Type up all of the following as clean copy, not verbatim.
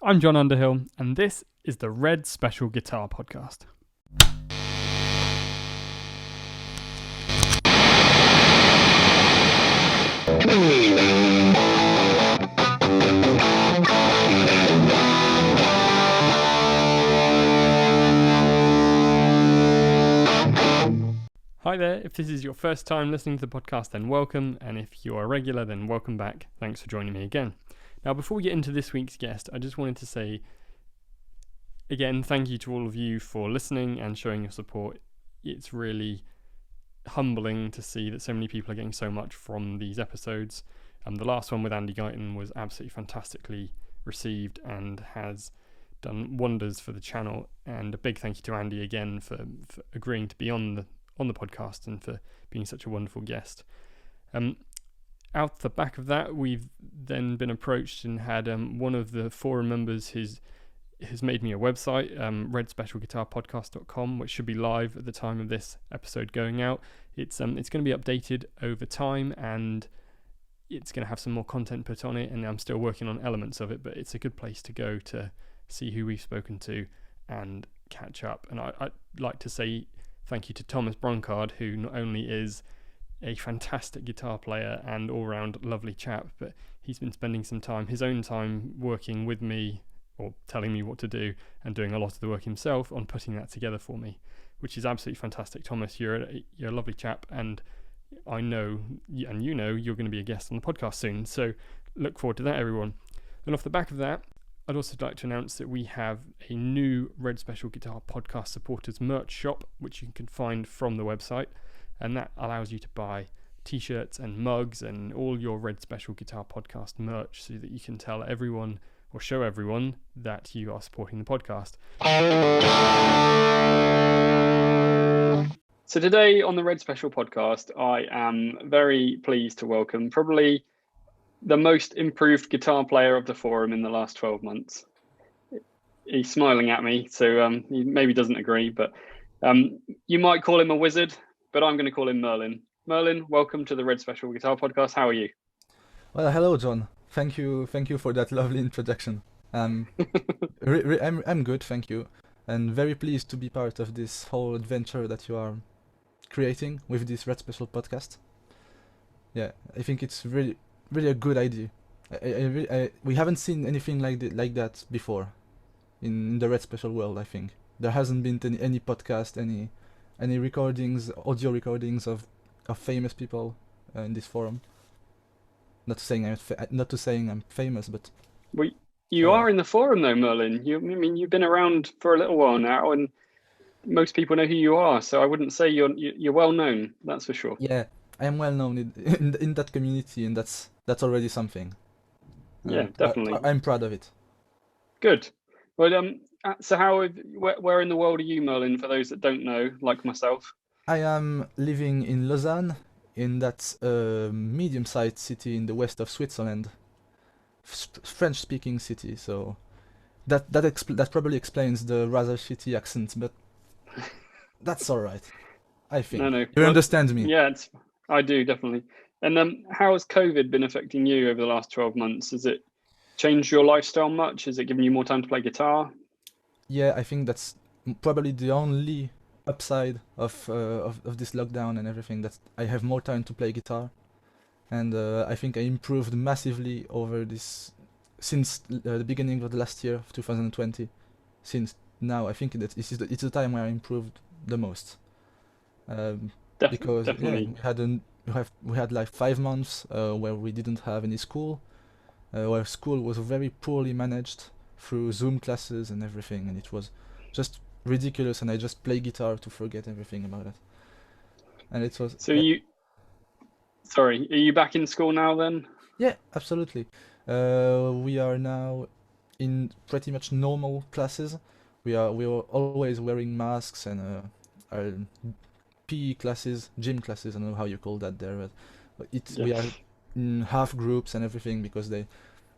I'm John Underhill, and this is the Red Special Guitar Podcast. Hi there, if this is your first time listening to the podcast, then welcome, and if you're a regular, then welcome back. Thanks for joining me again. Now, before we get into this week's guest, I just wanted to say, again, thank you to all of you for listening and showing your support. It's really humbling to see that so many people are getting so much from these episodes. The last one with Andy Guyton was absolutely fantastically received and has done wonders for the channel. And a big thank you to Andy again for agreeing to be on the podcast and for being such a wonderful guest. Out the back of that, we've then been approached and had one of the forum members has made me a website, redspecialguitarpodcast.com, which should be live at the time of this episode going out. It's going to be updated over time, and it's going to have some more content put on it, and I'm still working on elements of it, but it's a good place to go to see who we've spoken to and catch up. And I'd like to say thank you to Thomas Broncard, who not only is a fantastic guitar player and all-round lovely chap, but he's been spending his own time working with me or telling me what to do and doing a lot of the work himself on putting that together for me, which is absolutely fantastic. Thomas, you're a lovely chap, and I know, and you know, you're going to be a guest on the podcast soon, so look forward to that, everyone. And off the back of that, I'd also like to announce that we have a new Red Special Guitar Podcast Supporters merch shop, which you can find from the website, and that allows you to buy t-shirts and mugs and all your Red Special Guitar Podcast merch so that you can tell everyone or show everyone that you are supporting the podcast. So today on the Red Special Podcast, I am very pleased to welcome probably the most improved guitar player of the forum in the last 12 months. He's smiling at me, so he maybe doesn't agree, but you might call him a wizard, but I'm going to call him Merlin. Merlin, welcome to the Red Special Guitar Podcast. How are you? Well, hello, John. Thank you for that lovely introduction. I'm good, thank you, and very pleased to be part of this whole adventure that you are creating with this Red Special Podcast. Yeah, I think it's really a good idea. We haven't seen anything like that before in the Red Special world. I think there hasn't been any podcast, any recordings, audio recordings of famous people in this forum. Not to saying I'm famous, but you are in the forum though, Merlin. You've been around for a little while now, and most people know who you are. So I wouldn't say you're well known. That's for sure. Yeah, I am well known in that community, and that's already something. Yeah, definitely. I'm proud of it. Good. Well, so where in the world are you, Merlin? For those that don't know, like myself. I am living in Lausanne, in that medium-sized city in the west of Switzerland, French-speaking city. So that probably explains the rather shitty accent, but that's all right. I think you understand me. Yeah, I do definitely. And how has COVID been affecting you over the last 12 months? Has it changed your lifestyle much? Has it given you more time to play guitar? Yeah, I think that's probably the only upside of this lockdown and everything, that I have more time to play guitar, and I think I improved massively over this since the beginning of the last year of 2020. Since now, I think that it's the time where I improved the most, because definitely. Yeah, we had like 5 months where we didn't have any school, where school was very poorly managed through Zoom classes and everything, and it was just ridiculous, and I just play guitar to forget everything about it. And it was so are you back in school now then? Yeah, absolutely. We are now in pretty much normal classes. We were always wearing masks, and our PE classes, gym classes, I don't know how you call that there, but we are in half groups and everything, because they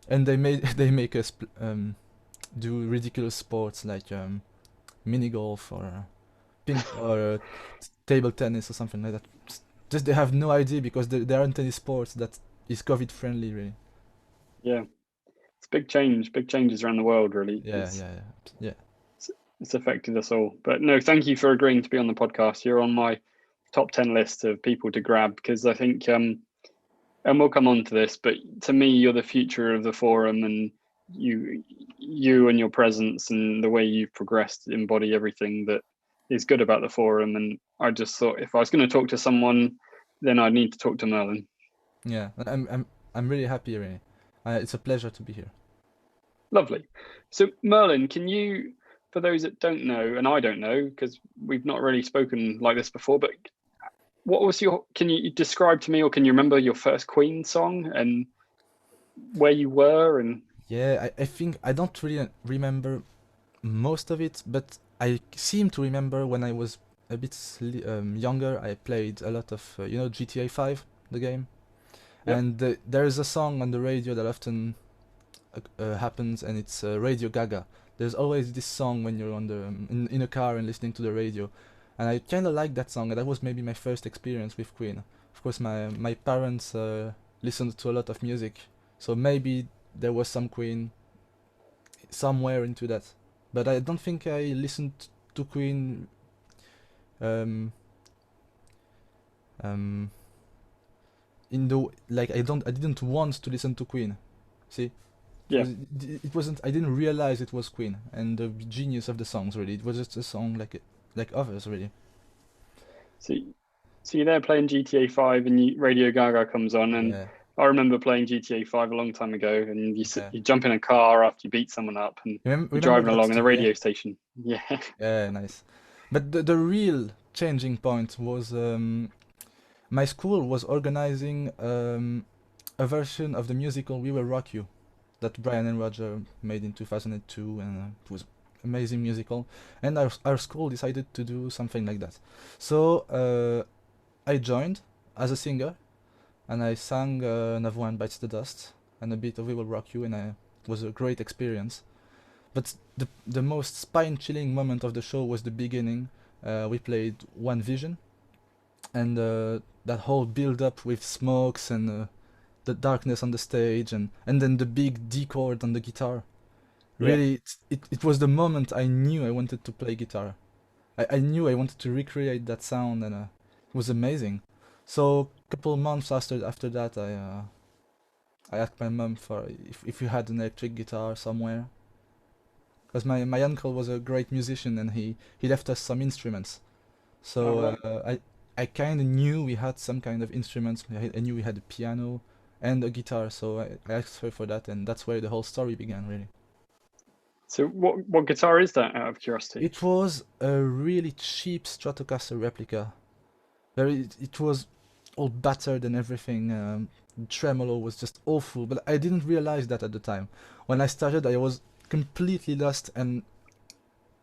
make us do ridiculous sports like mini golf or table tennis or something like that. Just they have no idea, because there aren't any sports that is COVID friendly, really. Yeah, big changes around the world, really. Yeah, yeah. It's affected us all. But no, thank you for agreeing to be on the podcast. You're on my top 10 list of people to grab, because I think, and we'll come on to this, but to me, you're the future of the forum, and you and your presence and the way you've progressed embody everything that is good about the forum. And I just thought, if I was going to talk to someone, then I'd need to talk to Merlin. Yeah, I'm really happy, really. It's a pleasure to be here. Lovely. So Merlin, can you, for those that don't know, and I don't know because we've not really spoken like this before, but can you describe to me, or can you remember your first Queen song and where you were? And Yeah, I think I don't really remember most of it, but I seem to remember when I was a bit younger, I played a lot of, GTA 5, the game. Yep. And there is a song on the radio that often happens, and it's Radio Gaga. There's always this song when you're on in a car and listening to the radio, and I kind of like that song. And that was maybe my first experience with Queen. Of course, my parents listened to a lot of music, so maybe there was some Queen somewhere into that. But I don't think I listened to Queen um, in the I didn't want to listen to Queen. See, yeah, it wasn't. I didn't realize it was Queen and the genius of the songs. Really, it was just a song like others. Really. so you're there playing GTA 5, and Radio Gaga comes on, and Yeah. I remember playing GTA 5 a long time ago, and Yeah. you jump in a car after you beat someone up, and you're Remember driving that along in the too, radio yeah. station. Yeah. Yeah, nice. But the real changing point was my school was organizing a version of the musical We Will Rock You that Brian and Roger made in 2002, and it was amazing musical. And our school decided to do something like that. So I joined as a singer, and I sang Another One Bites the Dust and a bit of We Will Rock You, and it was a great experience. But the most spine-chilling moment of the show was the beginning. We played One Vision, and that whole build-up with smokes and the darkness on the stage, and then the big D chord on the guitar. Yeah. Really, it was the moment I knew I wanted to play guitar. I knew I wanted to recreate that sound, and it was amazing. So a couple months after that, I asked my mom for if we had an electric guitar somewhere, because my uncle was a great musician, and he left us some instruments. So I kind of knew we had some kind of instruments. I knew we had a piano and a guitar, so I asked her for that, and that's where the whole story began, really. So what guitar is that, out of curiosity? It was a really cheap Stratocaster replica. It was all battered and everything. Tremolo was just awful, but I didn't realize that at the time. When I started, I was completely lost, and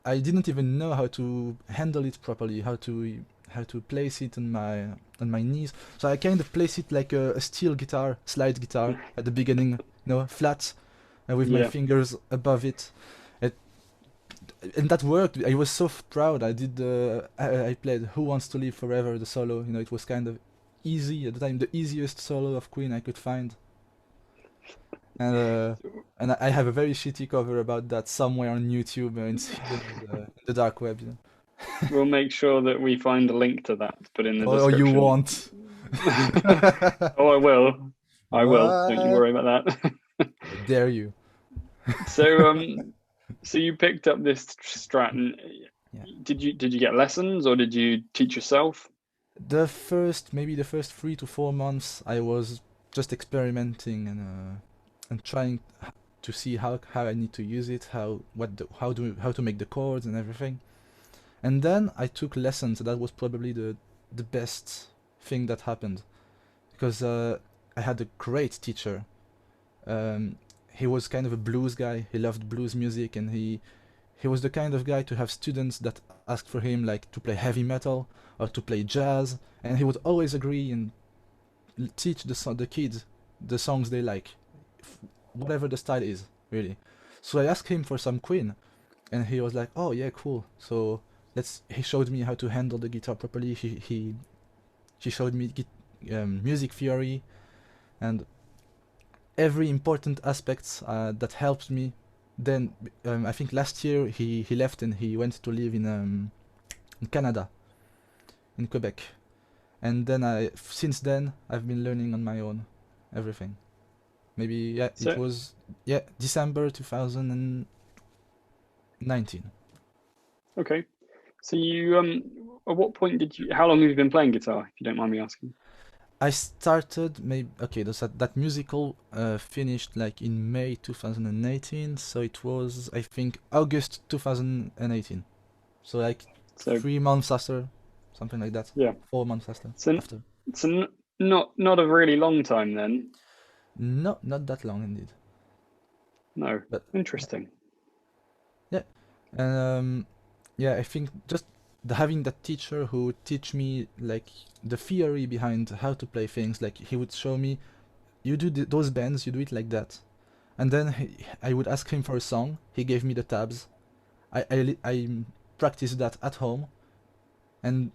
I didn't even know how to handle it properly, how to place it on my knees. So I kind of place it like a steel guitar, slide guitar at the beginning, flat, with my fingers above it. And that worked. I was so proud. I played Who Wants to Live Forever, the solo. It was kind of easy at the time, the easiest solo of Queen I could find. And I have a very shitty cover about that somewhere on YouTube, it's hidden in the dark web. We'll make sure that we find a link to that to put in the description. You won't. Oh, I will. I will. Don't you worry about that. I dare you. So you picked up this Strat, and did you get lessons, or did you teach yourself? Maybe the first 3 to 4 months, I was just experimenting and trying to see how I need to use it, how to make the chords and everything. And then I took lessons. That was probably the best thing that happened, because I had a great teacher. He was kind of a blues guy. He loved blues music, and he was the kind of guy to have students that asked for him, like, to play heavy metal or to play jazz, and he would always agree and teach the kids the songs they like, whatever the style is, really. So I asked him for some Queen, and he was like, "Oh yeah, cool." So he showed me how to handle the guitar properly. She showed me music theory, and every important aspects that helped me. Then I think last year he left and he went to live in Canada, in Quebec. And then since then I've been learning on my own everything. Maybe it So was December 2019. okay. So you at what point did you? How long have you been playing guitar, if you don't mind me asking? I started maybe okay. That musical finished like in May 2018, so it was I think August 2018. So like So 3 months after, something like that. yeah. 4 months after. So After. not a really long time then. No, not that long indeed. No. But Interesting. yeah, and yeah, I think just having that teacher who would teach me like the theory behind how to play things. Like he would show me, you do those bends, you do it like that, and then I would ask him for a song. He gave me the tabs. I practiced that at home, and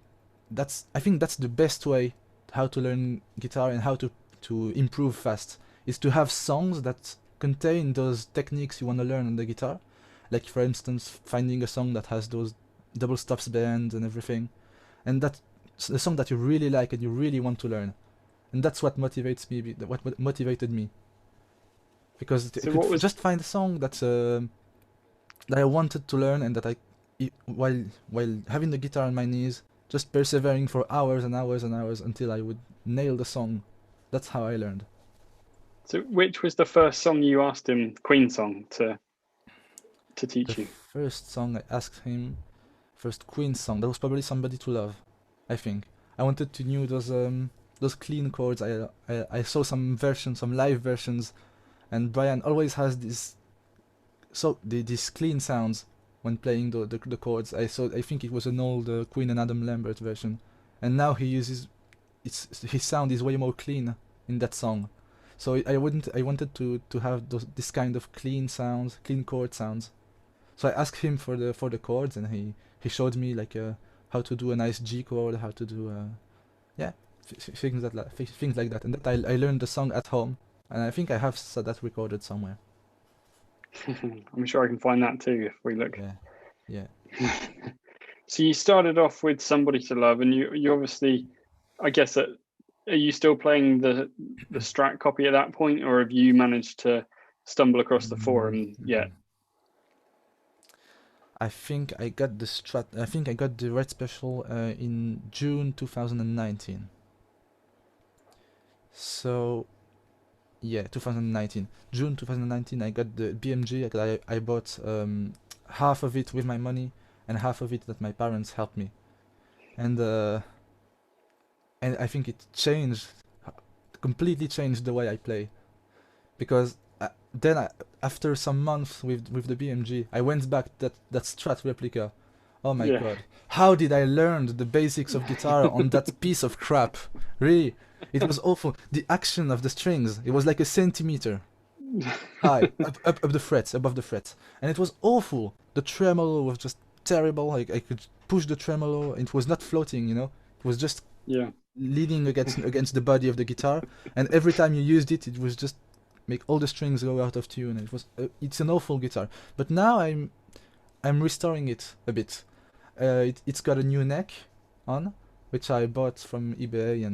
I think that's the best way how to learn guitar and how to improve fast, is to have songs that contain those techniques you want to learn on the guitar. Like for instance, finding a song that has those double stops bends and everything, and that's a song that you really like and you really want to learn. And that's what motivates me. What motivated me, because I So could what was just find a song that I wanted to learn, and that while having the guitar on my knees, just persevering for hours and hours and hours until I would nail the song. That's how I learned. so which was the first song you asked him, Queen song, to The teach you? first song I asked him, first Queen song, that was probably Somebody to Love, I think. I wanted to know those clean chords. I saw some versions, some live versions, and Brian always has these clean sounds when playing the chords. I think it was an old Queen and Adam Lambert version, and now he uses his sound is way more clean in that song. So I wanted to have this kind of clean sounds, clean chord sounds. So I asked him for the chords, and he showed me like how to do a nice G chord, how to do yeah things like that, and that I learned the song at home, and I think I have that recorded somewhere. I'm sure I can find that too if we look. Yeah, yeah. So you started off with Somebody to Love, and you obviously, I guess that are you still playing the Strat copy at that point, or have you managed to stumble across the forum yet? I think I got the Strat. I think I got the Red Special in June 2019. So yeah, 2019, June 2019. I got the BMG. I bought half of it with my money and half of it that my parents helped me, and I think it completely changed the way I play, because then after some months with the BMG, I went back that Strat replica. Oh my Yeah. god, how did I learn the basics of guitar on that piece of crap? Really, it was awful. The action of the strings, it was like a centimeter high, up the frets, above the frets, and it was awful. The tremolo was just terrible. Like I could push the tremolo, it was not floating. It was just Yeah. leaning against the body of the guitar, and every time you used it, it was just make all the strings go out of tune. And it's an awful guitar. But now I'm restoring it a bit. It's got a new neck on, which I bought from eBay,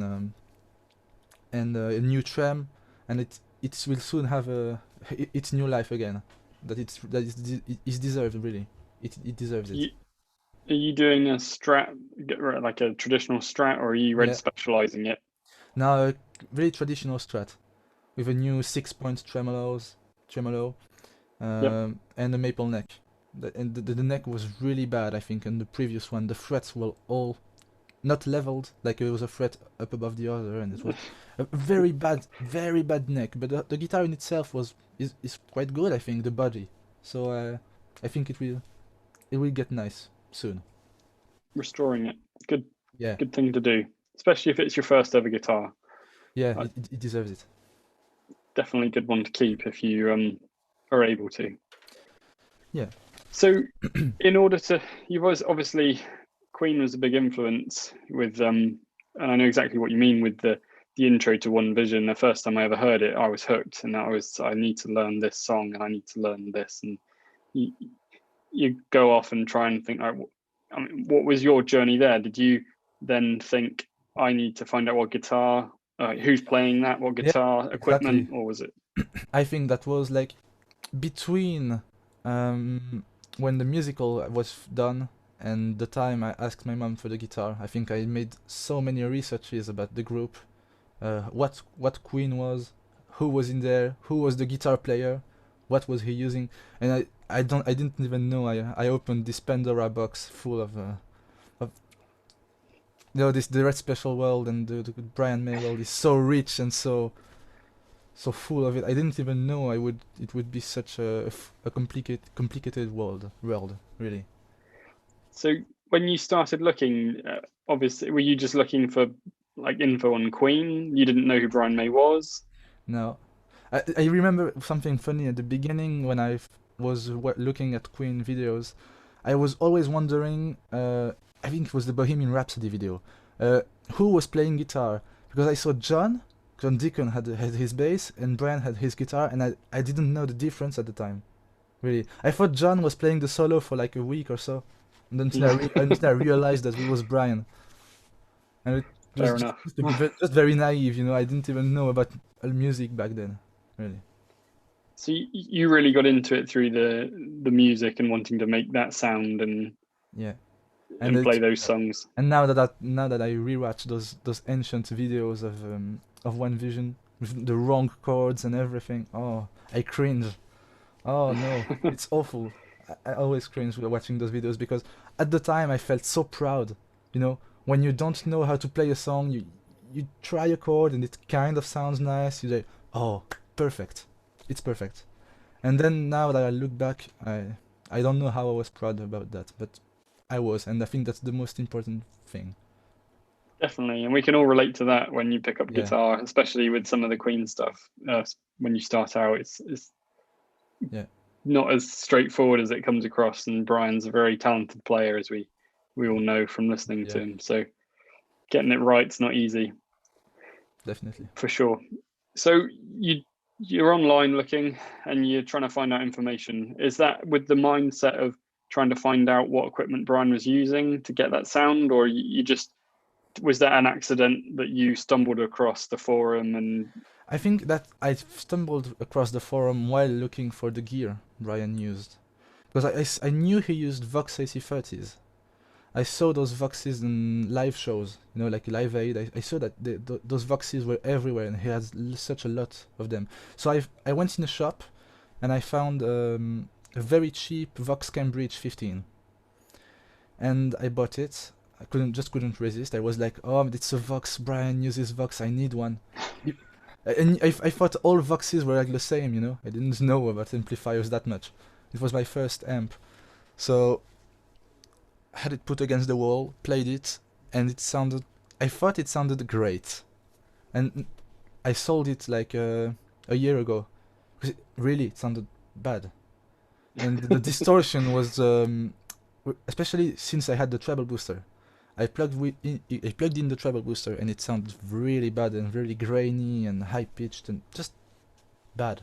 and a new trem, and it will soon have its new life again. It's deserved, really. It deserves it. You, are you doing a Strat, like a traditional Strat, or are you red Yeah. specializing it? Now a very traditional Strat with a new 6-point tremolo, Yep. and a maple neck. The neck was really bad, I think, in the previous one. The frets were all not leveled, like it was a fret up above the other, and it was a very bad neck. But the guitar in itself is quite good, I think, the body. So I think it will get nice soon. Restoring it. Good Yeah, good thing to do, especially if it's your first ever guitar. yeah, Uh, it deserves it. Definitely a good one to keep if you are able to. Yeah. So, in order to, you've obviously Queen was a big influence with and I know exactly what you mean with the the intro to One Vision, the first time I ever heard it, I was hooked, and I need to learn this song, and I need to learn this, and you go off and try and think, like, I mean, what was your journey there? Did you then think, I need to find out what guitar, who's playing that, what Yeah, guitar equipment, exactly. or was it? I think that was like between when the musical was done and the time I asked my mom for the guitar. I think I made so many researches about the group, what Queen was, who was in there, who was the guitar player, what was he using, and I didn't even know I opened this Pandora box full of this the Red Special world, and the Brian May world is so rich and so full of it. I didn't even know it would be such a complicated world really. So when you started looking, obviously, were you just looking for like info on Queen? You didn't know who Brian May was? No, I remember something funny at the beginning when was looking at Queen videos. I was always wondering. I think it was the Bohemian Rhapsody video. Who was playing guitar? Because I saw John Deacon had his bass and Brian had his guitar, and I didn't know the difference at the time. Really, I thought John was playing the solo for like a week or so, and then until I realized that it was Brian. And it Fair was enough. just very naive, I didn't even know about music back then, really. So you really got into it through the music and wanting to make that sound Yeah, and play those songs. and now that I rewatch those ancient videos of One Vision with the wrong chords and everything, oh, I cringe. Oh no, it's awful. I always cringe when watching those videos because at the time I felt so proud. When you don't know how to play a song, you try a chord and it kind of sounds nice. You say, "Oh, perfect, it's perfect." And then now that I look back, I don't know how I was proud about that, but I was, and I think that's the most important thing. Definitely, and we can all relate to that when you pick up Yeah, guitar, especially with some of the Queen stuff. When you start out, it's yeah, not as straightforward as it comes across, and Brian's a very talented player, as we all know from listening to yeah, him. So getting it right's not easy, definitely. for sure. So you're online looking and you're trying to find out information. Is that with the mindset of trying to find out what equipment Brian was using to get that sound, or you just was that an accident that you stumbled across the forum and I think that I stumbled across the forum while looking for the gear Brian used. Because I knew he used Vox AC30s. I saw those Voxes in live shows, like Live Aid. I saw that those Voxes were everywhere, and he has such a lot of them. So I went in a shop, and I found a very cheap Vox Cambridge 15, and I bought it. I couldn't resist. I was like, oh, it's a Vox. Brian uses Vox. I need one. And I thought all Voxes were like the same. I didn't know about amplifiers that much. It was my first amp, so had it put against the wall, played it, and I thought it sounded great. And I sold it like a year ago. Because it sounded bad. And the distortion was, especially since I had the treble booster. I plugged in the treble booster and it sounded really bad and really grainy and high pitched and just bad.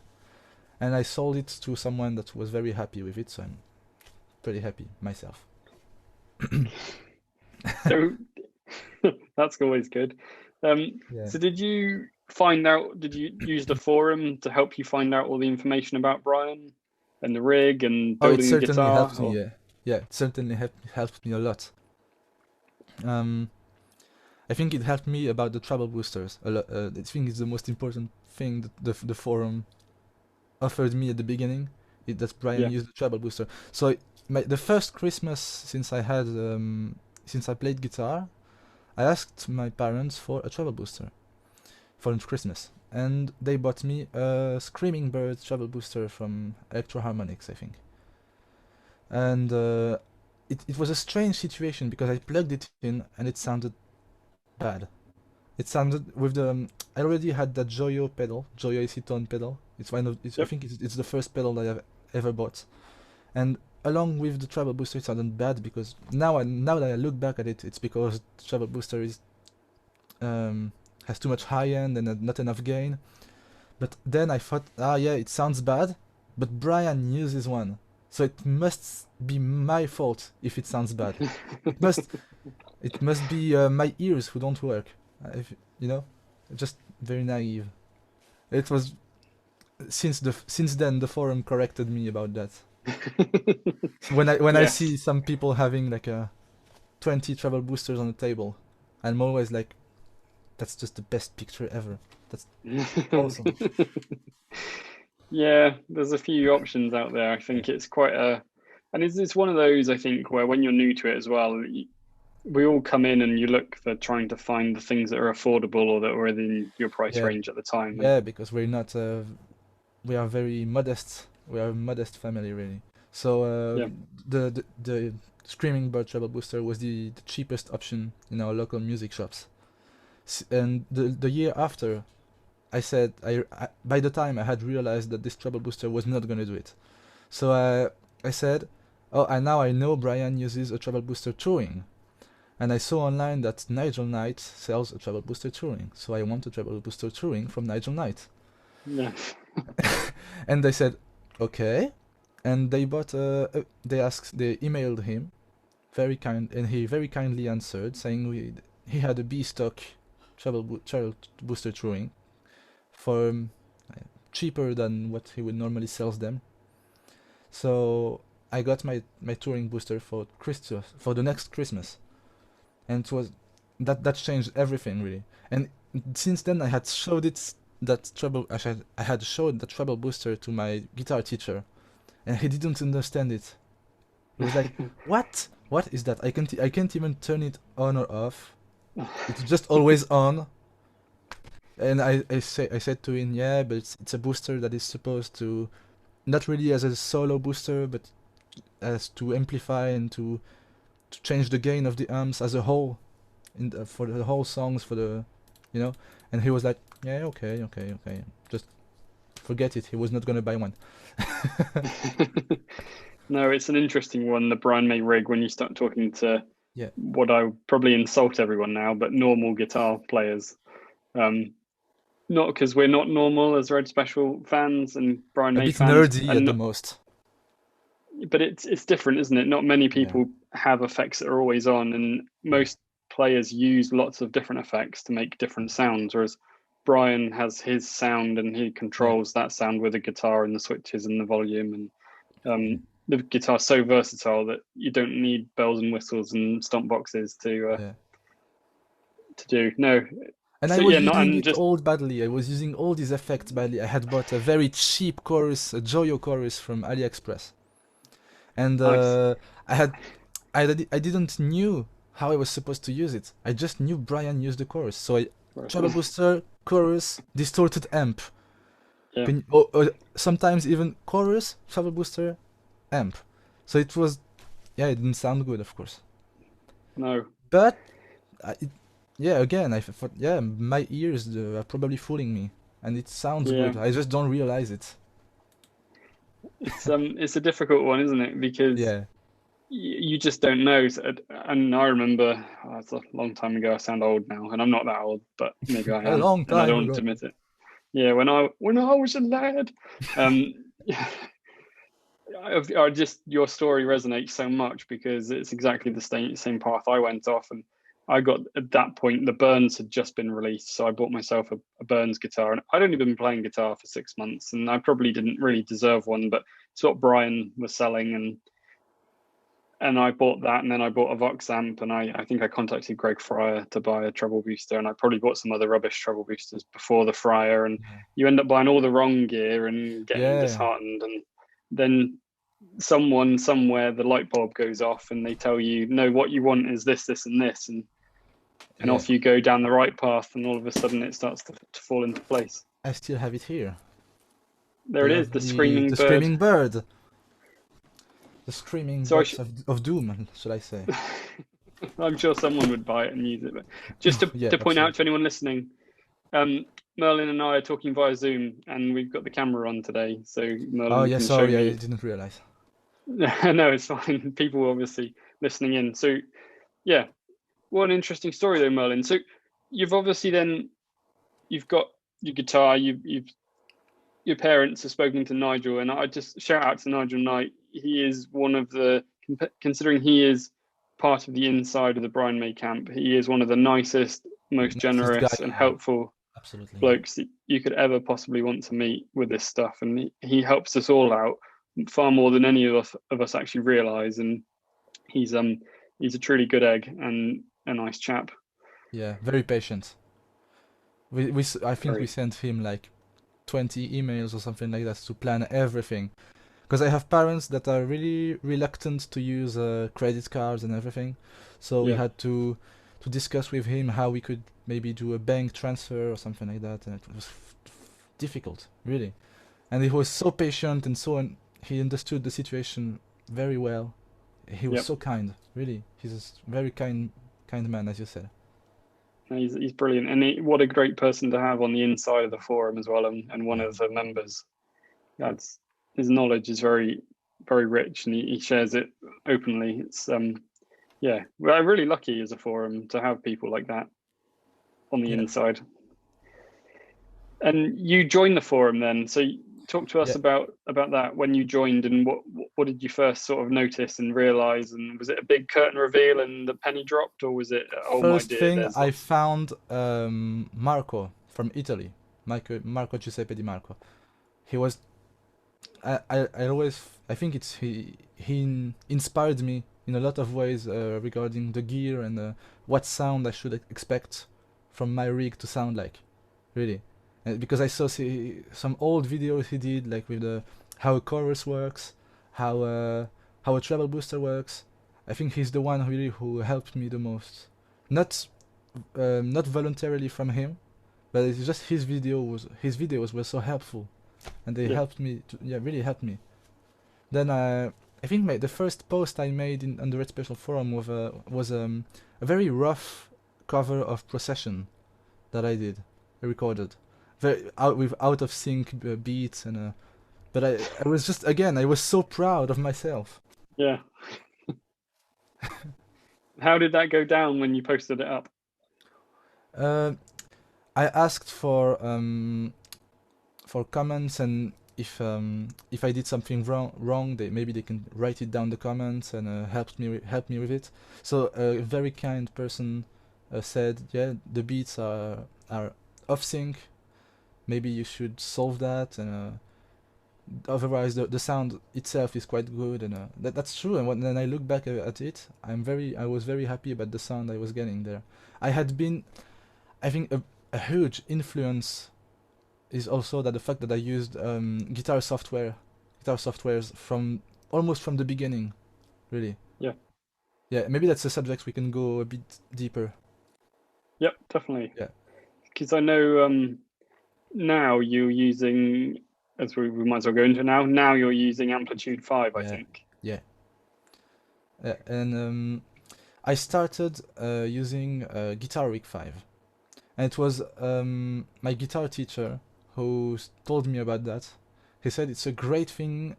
And I sold it to someone that was very happy with it, so I'm pretty happy myself. so that's always good. Yeah. So did you use the forum to help you find out all the information about Brian and the rig and Oh, it building the certainly guitar? helped me. Yeah, yeah, it certainly helped me a lot. I think it helped me about the treble boosters a lot. I think it's the most important thing that the forum offered me at the beginning. That Brian Yeah. used the treble booster. So the first Christmas since I played guitar, I asked my parents for a treble booster for Christmas, and they bought me a Screaming Bird treble booster from Electro Harmonics, I think. And it was a strange situation because I plugged it in and it sounded bad. It sounded with the I already had that Joyo pedal, Joyo AC tone pedal. It's one of I Yep. think it's the first pedal that I've ever bought, and along with the treble booster, it sounded bad because now that I look back at it, it's because the treble booster is has too much high end and not enough gain. But then I thought, yeah, it sounds bad, but Brian uses one, so it must be my fault if it sounds bad. It must it must be my ears who don't work. If, you know, just very naive. It was since then the forum corrected me about that. So when I Yes. see some people having like 20 treble boosters on the table, I'm always like, that's just the best picture ever. That's awesome. Yeah, there's a few options out there. I think it's quite and it's one of those, I think, where when you're new to it as well, we all come in and you look for trying to find the things that are affordable or that are within your price Yeah, range at the time. yeah, because we're not we are very modest. We are a modest family, really. So Yeah. the Screaming Bird treble booster was the cheapest option in our local music shops. And the year after, I said by the time I had realized that this treble booster was not gonna do it. So I said, oh, and now I know Brian uses a treble booster touring. And I saw online that Nigel Knight sells a treble booster touring. So I want a treble booster touring from Nigel Knight. Yeah. And they said, okay. And they bought they emailed him, and he very kindly answered, saying he had a B stock treble booster touring for cheaper than what he would normally sells them. So I got my touring booster for the next Christmas, and it was that changed everything really. And since then I had showed I had showed the treble booster to my guitar teacher, and he didn't understand it. He was like, "What? What is that? I can't even turn it on or off. It's just always on." And I said to him, "Yeah, but it's a booster that is supposed to, not really as a solo booster, but as to amplify and to change the gain of the amps as a whole, for the whole songs, for the, you know." And he was like, "Yeah, okay, just forget it." He was not gonna buy one. No, it's an interesting one, the Brian May rig, when you start talking to Yeah, what I would probably insult everyone now, but normal guitar players. Not because we're not normal as Red Special fans and Brian a May bit fans, nerdy at and the most. but it's different, isn't it? Not many Yeah, people have effects that are always on, and yeah, most players use lots of different effects to make different sounds, whereas Brian has his sound and he yeah, controls that sound with the guitar and the switches and the volume, and yeah, the guitar's so versatile that you don't need bells and whistles and stomp boxes yeah. to do. No, And I so was yeah, not using and it just all badly. I was using all these effects badly. I had bought a very cheap chorus, a Joyo chorus from AliExpress, and nice. I didn't knew how I was supposed to use it. I just knew Brian used the chorus, so I treble booster, chorus, distorted amp, Yeah, or sometimes even chorus, treble booster, amp. So it was, yeah, it didn't sound good, of course, no, but yeah, again, I thought, yeah, my ears are probably fooling me, and it sounds yeah. good. I just don't realize it. It's a difficult one, isn't it? Because Yeah, you just don't know. And I remember, it's a long time ago. I sound old now, and I'm not that old, but maybe I a am, long and I don't time want to ago. admit it. Yeah, when I was a lad, um, I just your story resonates so much because it's exactly the same path I went off, and I got at that point the Burns had just been released, so I bought myself a Burns guitar, and I'd only been playing guitar for 6 months, and I probably didn't really deserve one, but it's what Brian was selling, and I bought that, and then I bought a Vox amp, and I think I contacted Greg Fryer to buy a treble booster, and I probably bought some other rubbish treble boosters before the Fryer, and Yeah, you end up buying all the wrong gear and getting yeah, disheartened, and then someone somewhere the light bulb goes off, and they tell you, no, what you want is this, and this, and yeah. off you go down the right path, and all of a sudden it starts to fall into place. I still have it here. There The it is, the lovely, screaming the bird. screaming bird, the screaming So box of doom, should I say? I'm sure someone would buy it and use it. But just Yeah, to point out to absolutely. anyone listening, Merlin and I are talking via Zoom, and we've got the camera on today, so Oh Merlin yeah, can show sorry, I me. didn't realize. No, it's fine. People obviously listening in. So yeah, what an interesting story though, Merlin. So you've obviously then you've got your guitar, your parents have spoken to Nigel, and I just shout out to Nigel Knight. He is one of the, considering he is part of the inside of the Brian May camp, he is one of the nicest, most Nicest guy, generous and helpful absolutely. blokes that you could ever possibly want to meet with this stuff. And he helps us all out far more than any of us actually realize. And he's a truly good egg and a nice chap. Yeah, very patient. I think we Very. sent him like 20 emails or something like that to plan everything. Because I have parents that are really reluctant to use credit cards and everything, so we Yeah. had to discuss with him how we could maybe do a bank transfer or something like that, and it was difficult, really. And he was so patient and he understood the situation very well. He was Yep. so kind, really. He's a very kind man, as you said. He's brilliant, and what a great person to have on the inside of the forum as well, and one Yeah. of the members. That's his knowledge is very, very rich, and he shares it openly. It's yeah, we're really lucky as a forum to have people like that on the Yeah. inside. And you joined the forum then, so talk to us Yeah. about that when you joined, and what did you first sort of notice and realize, and was it a big curtain reveal and the penny dropped, or was it, oh my First dear, thing, there's I found Marco from Italy, Marco Giuseppe Di Marco. He was I think it's he inspired me in a lot of ways regarding the gear and what sound I should expect from my rig to sound like, really. Because I saw some old videos he did, like with the how a chorus works, how a treble booster works. I think he's the one who helped me the most. Not voluntarily from him, but it's just his videos were so helpful, and they helped me really helped me. Then I think the first post I made on the Red Special forum was a very rough cover of Procession that I recorded, with out of sync beats and but I was just, again, I was so proud of myself. Yeah. How did that go down when you posted it up? I asked for comments, and if I did something wrong, maybe they can write it down in the comments and help me with it. So a very kind person said, yeah, the beats are off sync. Maybe you should solve that, and otherwise the sound itself is quite good, and that's true. And when I look back at it, I was very happy about the sound I was getting there. I think a huge influence is also that the fact that I used guitar softwares from almost from the beginning, really. Yeah. Yeah, maybe that's a subject we can go a bit deeper. Yep, definitely. Yeah. Because I know now you're using, as we might as well go into now. Now you're using Amplitude 5, I think. Yeah. And I started using Guitar Rig 5, and it was my guitar teacher who told me about that. He said it's a great thing.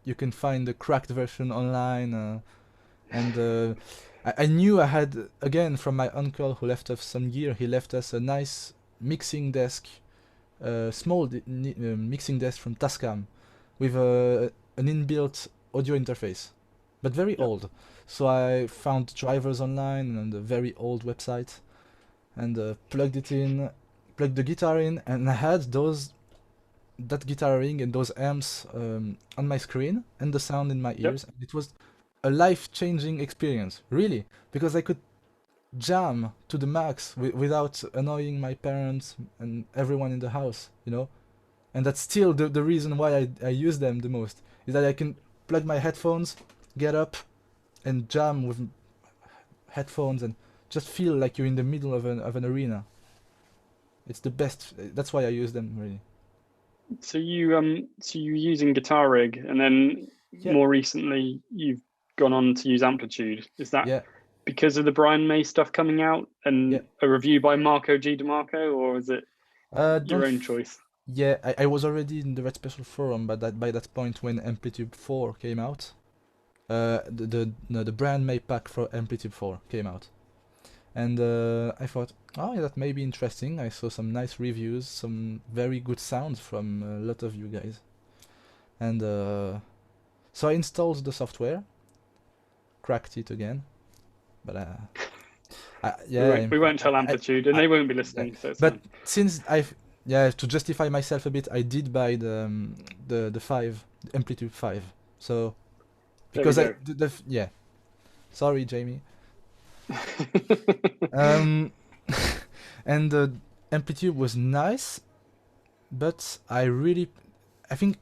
You can find the cracked version online, and I knew I had, again, from my uncle who left us some gear. He left us a nice mixing desk, small mixing desk from Tascam, with an inbuilt audio interface, but very old. So I found drivers online and a very old website, and plugged the guitar in, and I had that guitar ring and those amps on my screen and the sound in my ears. And it was a life-changing experience, really, because I could jam to the max without annoying my parents and everyone in the house, And that's still the reason why I use them the most, is that I can plug my headphones, get up, and jam with headphones and just feel like you're in the middle of an arena. It's the best. That's why I use them, really. So you're using Guitar Rig, and then more recently you've gone on to use Amplitude. Is that because of the Brian May stuff coming out and a review by Marco G. DeMarco, or is it your own choice? Yeah, I was already in the Red Special forum, but by that point when Amplitude 4 came out, the Brian May pack for Amplitude 4 came out, and I thought, Oh, yeah, that may be interesting. I saw some nice reviews, some very good sounds from a lot of you guys. And so I installed the software, cracked it again, but We yeah, won't we won't tell Amplitude, and I, they won't be yeah. listening, so it's But fine. since I've yeah, to justify myself a bit, I did buy the 5, the Amplitude 5. So There we because go. yeah, sorry, Jamie. Um, and the Amplitude was nice, but I think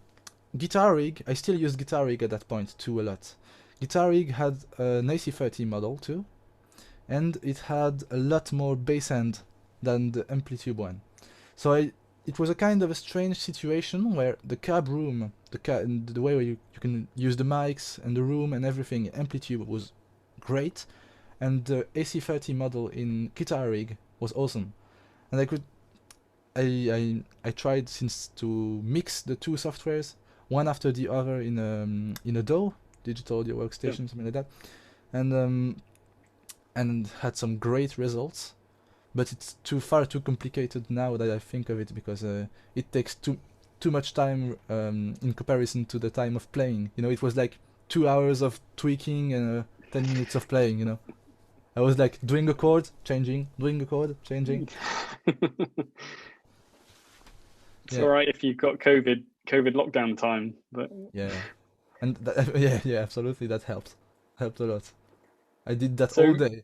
Guitar Rig. I still used Guitar Rig at that point too a lot. Guitar Rig had an AC30 model too, and it had a lot more bass end than the Amplitude one. So it was a kind of a strange situation where the cab room, the way where you can use the mics and the room and everything, Amplitude was great, and the AC30 model in Guitar Rig was awesome. And I tried since to mix the two softwares, one after the other in a DAW, digital audio Yeah. workstation, something like that, and had some great results. But it's too complicated now that I think of it, because it takes too much time in comparison to the time of playing. It was like 2 hours of tweaking and 10 minutes of playing. I was like doing a chord, changing, doing a chord, changing. It's Yeah, all right if you've got COVID lockdown time, but yeah, and yeah, absolutely, that helped a lot. I did that all so. day.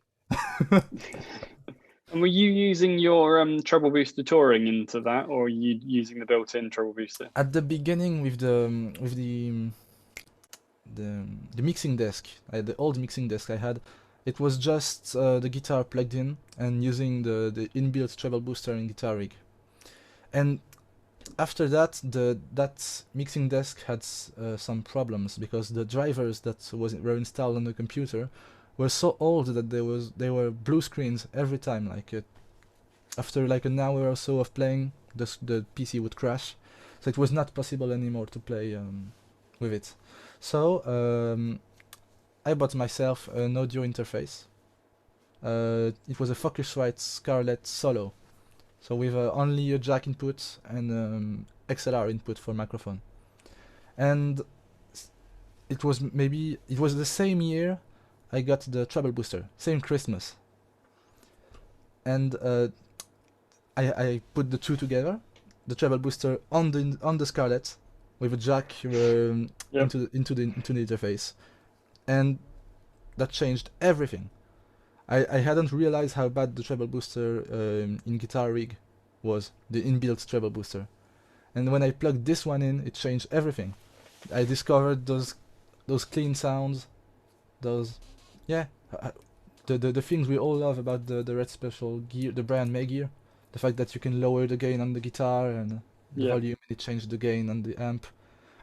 And were you using your treble booster touring into that, or are you using the built-in treble booster? At the beginning with the mixing desk, the old mixing desk I had, it was just the guitar plugged in and using the inbuilt treble booster in Guitar Rig. And after that, that mixing desk had some problems, because the drivers that were installed on the computer were so old that they were blue screens every time. Like after like an hour or so of playing, the PC would crash, so it was not possible anymore to play with it. So I bought myself an audio interface. It was a Focusrite Scarlett Solo, so with only a jack input and XLR input for microphone. And it was the same year I got the treble booster, same Christmas. And I put the two together, the treble booster on the Scarlett with a jack Yep. into the interface, and that changed everything. I hadn't realized how bad the treble booster in Guitar Rig was, the inbuilt treble booster. And when I plugged this one in, it changed everything. I discovered those clean sounds, those yeah, the things we all love about the Red Special gear, the brand May gear, the fact that you can lower the gain on the guitar and the Yeah. volume, and it changed the gain on the amp.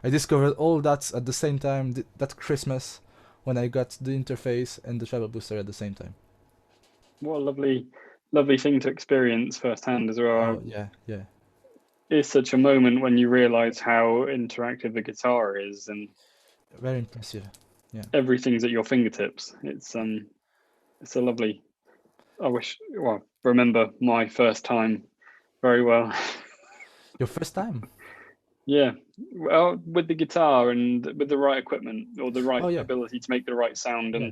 I discovered all that at the same time that Christmas, when I got the interface and the treble booster at the same time. What a lovely thing to experience firsthand as well. Oh yeah, yeah, It's such a moment when you realize how interactive the guitar is, and very impressive. Yeah. everything's at your fingertips. It's a lovely. Remember my first time very well. Your first time? Yeah, well, with the guitar and with the right equipment or the right Oh yeah, ability to make the right sound, yeah,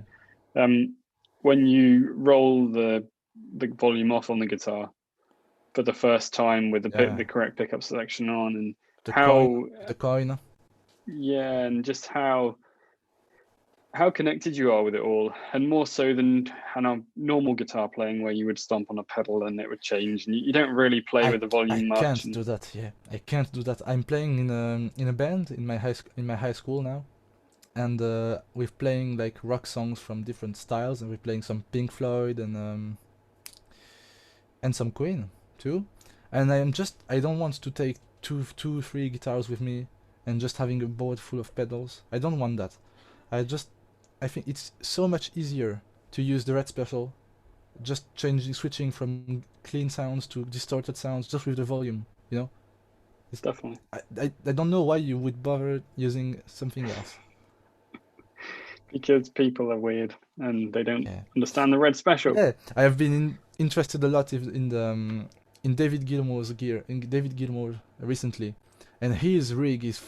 and when you roll the volume off on the guitar for the first time with yeah. the correct pickup selection on, and The coin, the coin. and just how connected you are with it all, and more so than normal guitar playing where you would stomp on a pedal and it would change, and you don't really play with the I volume much. can't And do that. Yeah, I can't do that. I'm playing in a band in my high school now, and we're playing like rock songs from different styles, and we're playing some Pink Floyd and some Queen too. And I don't want to take three guitars with me and just having a board full of pedals. I don't want that. I think it's so much easier to use the Red Special, just switching from clean sounds to distorted sounds just with the volume. You know, it's, definitely, I don't know why you would bother using something else. because people are weird and they don't Yeah. understand the Red Special. Yeah, I have been interested a lot in David Gilmour's gear, in David Gilmour recently, and his rig is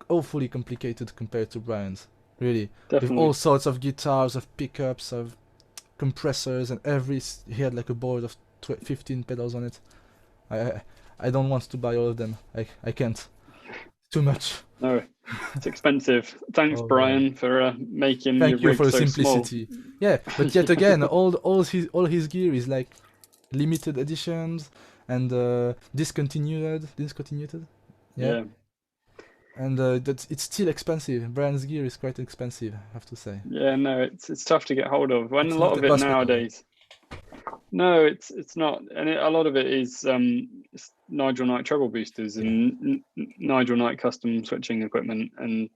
awfully complicated compared to Brian's. Really, with all Definitely. sorts of guitars, of pickups, of compressors, and he had like a board of 15 pedals on it. I I don't want to buy all of them. I can't. Too much. No, it's expensive. Thanks, Oh yeah. Brian, for making your Thank you rig for the so small. simplicity. Yeah, but yet again, all his gear is like limited editions and discontinued. Yeah, Yeah, and it's still expensive. Brian's gear is quite expensive, I have to say. yeah. No, it's tough to get hold of. When a It's lot not a of it boss pedal. nowadays. No, it's not, and a lot of it is it's Nigel Knight treble boosters Yeah, and Nigel Knight custom switching equipment and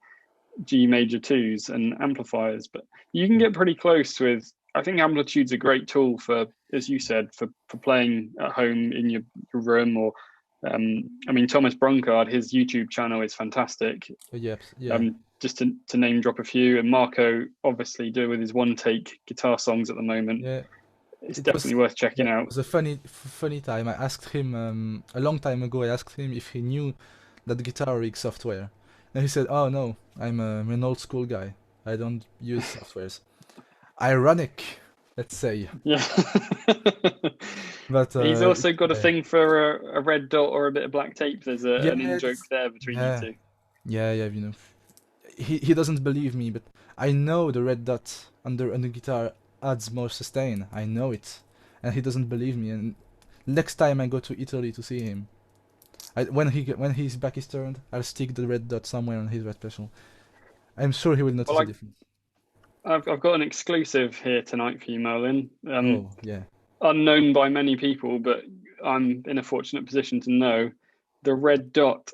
G major twos and amplifiers. But you can yeah, get pretty close with. I think Amplitude's a great tool for, as you said, for playing at home in your room or. I mean, Thomas Bronkard, his YouTube channel is fantastic. yeah, yeah, Just to name drop a few, and Marco obviously do with his one take guitar songs at the moment. yeah. It's It was definitely worth yeah, checking it out. was a funny time. I asked him a long time ago. I asked him if he knew that guitar rig software, and he said, "Oh no, I'm an old school guy. I don't use softwares." Ironic, let's say, Yeah. but He's also got a yeah, thing for a red dot or a bit of black tape. There's an in joke yes, there between you yeah, two. yeah, yeah. He doesn't believe me, but I know the red dot on the guitar adds more sustain. I know it, and he doesn't believe me. And next time I go to Italy to see him, when his back is turned, I'll stick the red dot somewhere on his red special. I'm sure he will notice Well, a difference. I've got an exclusive here tonight for you, Merlin. Oh yeah. Unknown by many people, but I'm in a fortunate position to know the red dot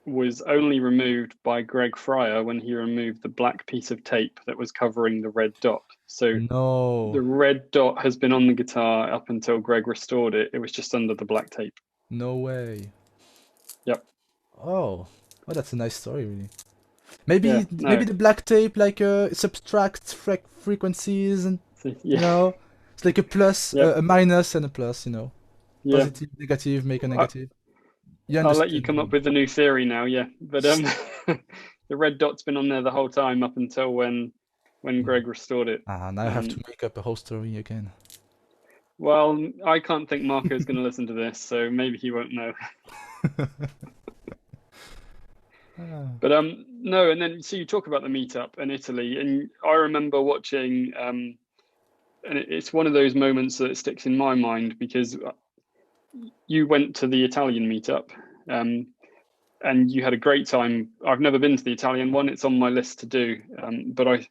was only removed by Greg Fryer when he removed the black piece of tape that was covering the red dot. So No, the red dot has been on the guitar up until Greg restored it. It was just under the black tape. no way. Yep. Oh, oh, that's a nice story, really. Yeah. Maybe No. the black tape like subtracts frequencies and So, you yeah. know it's like a plus, Yep. a minus and a plus. Yeah. Positive, negative, make a I, negative. You I'll let you understand come up me. with a new theory now. Yeah. But the red dot's been on there the whole time up until when Yeah. Greg restored it. Ah, now I have to Um, make up a whole story again. well, I can't think Marco's going to listen to this, so maybe he won't know. Ah, But no, and then so you talk about the meetup in Italy, and I remember watching, and it's one of those moments that sticks in my mind because you went to the Italian meetup, um, and you had a great time. I've never been to the Italian one; it's on my list to do, but I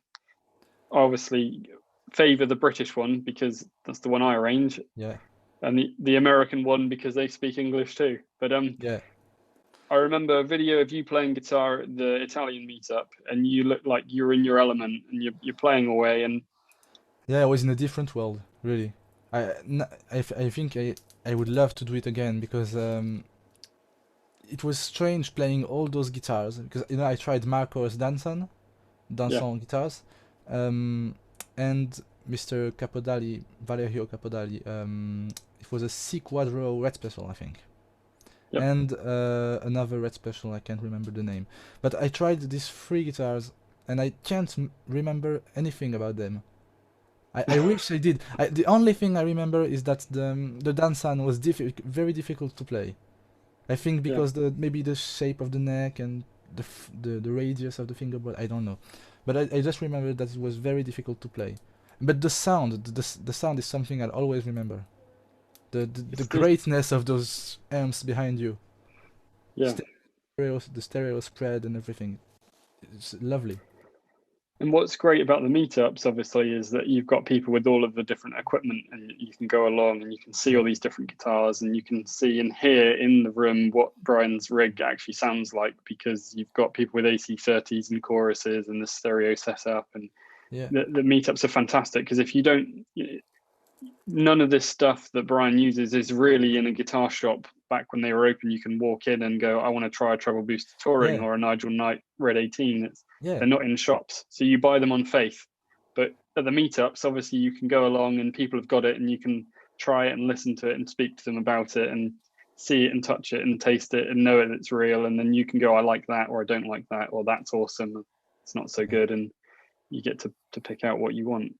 obviously favour the British one because that's the one I arrange, yeah, and the American one because they speak English too. But yeah, I remember a video of you playing guitar at the Italian meetup, and you look like you're in your element, and you're playing away. And yeah. I was in a different world, really. I think I would love to do it again because it was strange playing all those guitars because I tried Marco's yeah, Danson guitars, um, and Mr. Capodali, Valerio Capodali. It was a C Quadro Red Special, I think, yep, and another Red Special. I can't remember the name, but I tried these three guitars, and I can't remember anything about them. I wish I did. The only thing I remember is that the Dansan was very difficult to play. I think yeah, because maybe the shape of the neck and the radius of the fingerboard. I don't know, but I just remember that it was very difficult to play. But the sound, the sound is something I'll always remember. The it's greatness of those amps behind you, yeah. the stereo spread and everything. It's lovely. And what's great about the meetups, obviously, is that you've got people with all of the different equipment, and you can go along and you can see Yeah, all these different guitars, and you can see and hear in the room what Brian's rig actually sounds like because you've got people with AC30s and choruses and the stereo setup, and yeah, the meetups are fantastic because if you don't, none of this stuff that Brian uses is really in a guitar shop. Back when they were open, you can walk in and go, I want to try a treble booster touring yeah, or a Nigel Knight Red 18. yeah, They're not in shops, so you buy them on faith. But at the meetups, obviously, you can go along and people have got it, and you can try it and listen to it and speak to them about it and see it and touch it and taste it and know it it's real, and then you can go, I like that, or I don't like that, or that's awesome, it's not so good, and you get to pick out what you want.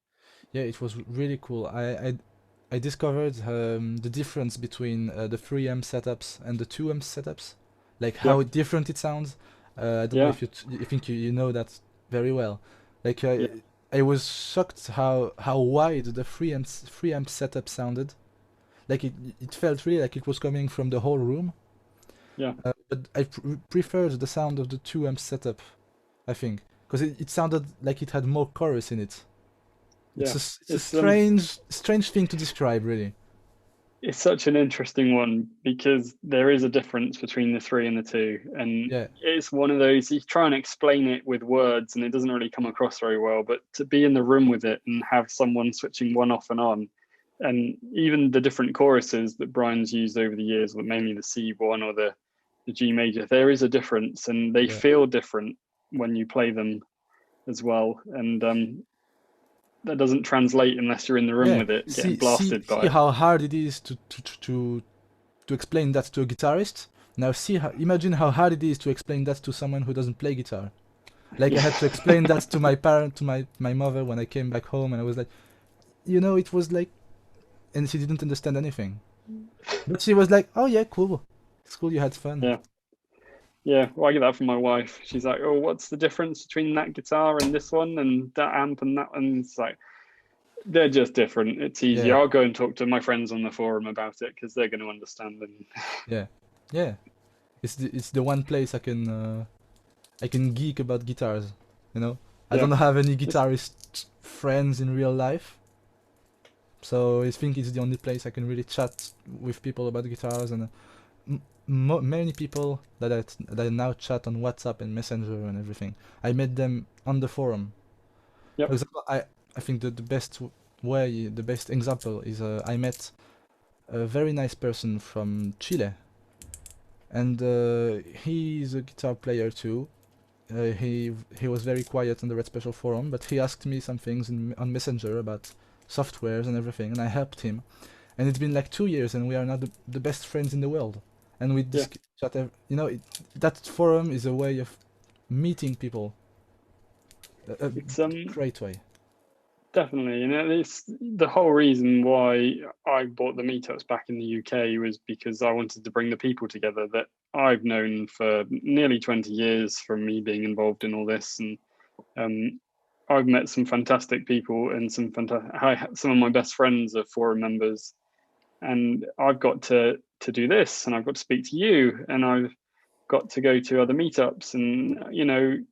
Yeah, it was really cool. I discovered the difference between the 3 amp setups and the 2 amp setups, like how Yeah. different it sounds. I don't know Yeah. if you think you know that very well. Like Yeah. I was shocked how wide the 3 amp setup sounded. Like it felt really like it was coming from the whole room. Yeah. But I preferred the sound of the 2 amp setup, I think, because it sounded like it had more chorus in it. Yeah. It's a strange thing to describe, really. It's such an interesting one because there is a difference between the 3 and the 2, and Yeah, it's one of those, you try and explain it with words and it doesn't really come across very well, but to be in the room with it and have someone switching one off and on, and even the different choruses that Brian's used over the years, mainly the C1 or the G major, there is a difference, and they yeah. feel different when you play them as well, and that doesn't translate unless you're in the room Yeah, with it getting see blasted by see it. how hard it is to explain that to a guitarist. Now imagine how hard it is to explain that to someone who doesn't play guitar. Like I Yeah. had to explain that to my parent, to my mother when I came back home, and I was like, it was like, and she didn't understand anything. But she was like, oh yeah, cool. It's cool you had fun. Yeah. Yeah, well, I get that from my wife. She's like, "Oh, what's the difference between that guitar and this one and that amp and that?" And it's like, they're just different. It's easy. Yeah, I'll go and talk to my friends on the forum about it because they're going to understand. And yeah, yeah. It's the one place I can geek about guitars. You know, I yeah, don't have any it's guitarist friends in real life, so I think it's the only place I can really chat with people about guitars, and many people that I now chat on WhatsApp and Messenger and everything. I met them on the forum. For yep, example, I think that the best example is I met a very nice person from Chile, and he's a guitar player too. He was very quiet on the Red Special forum, but he asked me some things on Messenger about softwares and everything, and I helped him. And it's been like 2 years, and we are now the best friends in the world. And we yeah. chat. That forum is a way of meeting people, a It's great way. definitely, it's the whole reason why I bought the meetups back in the UK was because I wanted to bring the people together that I've known for nearly 20 years from me being involved in all this, and I've met some fantastic people and some of my best friends are forum members, and I've got to do this, and I've got to speak to you, and I've got to go to other meetups, and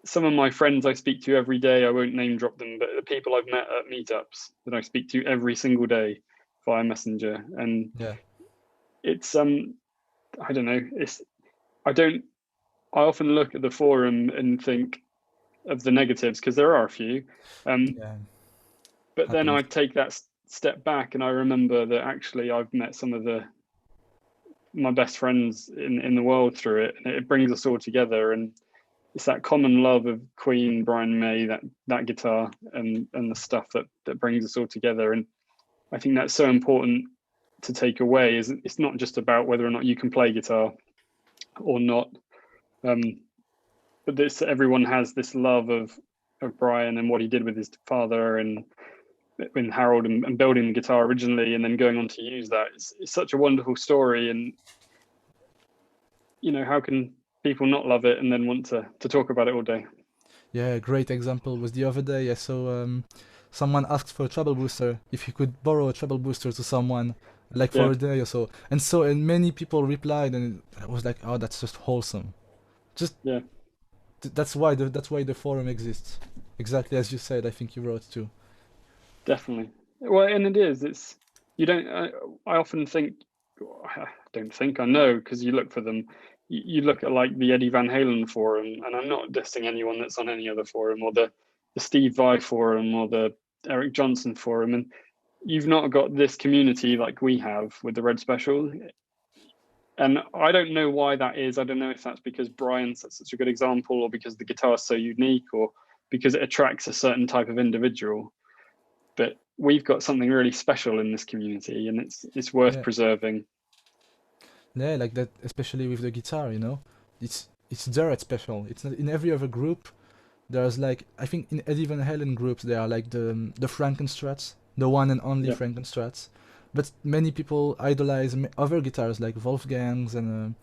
some of my friends I speak to every day, I won't name drop them, but the people I've met at meetups that I speak to every single day via Messenger, and Yeah, it's I don't know, I often look at the forum and think of the negatives because there are a few, yeah, but then I happens. take that step back and I remember that actually I've met some of my best friends in the world through it, and it brings us all together, and it's that common love of Queen, Brian May, that guitar, and the stuff that brings us all together. And I think that's so important to take away. Is it's not just about whether or not you can play guitar or not, but everyone has this love of Brian and what he did with his father and in Harold, and building the guitar originally and then going on to use that. It's such a wonderful story, and how can people not love it and then want to talk about it all day? Yeah, a great example was the other day I saw someone asked for a treble booster if he could borrow a treble booster to someone like Yeah, for a day or so. And many people replied, and I was like, oh, that's just wholesome. Just yeah. that's why the forum exists. Exactly as you said, I think you wrote too. Definitely. Well, and it is. It's you don't. I often think. I don't think I know because you look for them. You look at like the Eddie Van Halen forum, and I'm not dissing anyone that's on any other forum, or the Steve Vai forum, or the Eric Johnson forum, and you've not got this community like we have with the Red Special. And I don't know why that is. I don't know if that's because Brian's such a good example, or because the guitar is so unique, or because it attracts a certain type of individual. But we've got something really special in this community, and it's worth Yeah. preserving. Yeah, like that, especially with the guitar, it's there at special. It's not in every other group. There's like, I think in Eddie Van Halen groups there are like the Frankenstrats, the one and only Yeah. Frankenstrats. But many people idolize other guitars like Wolfgang's and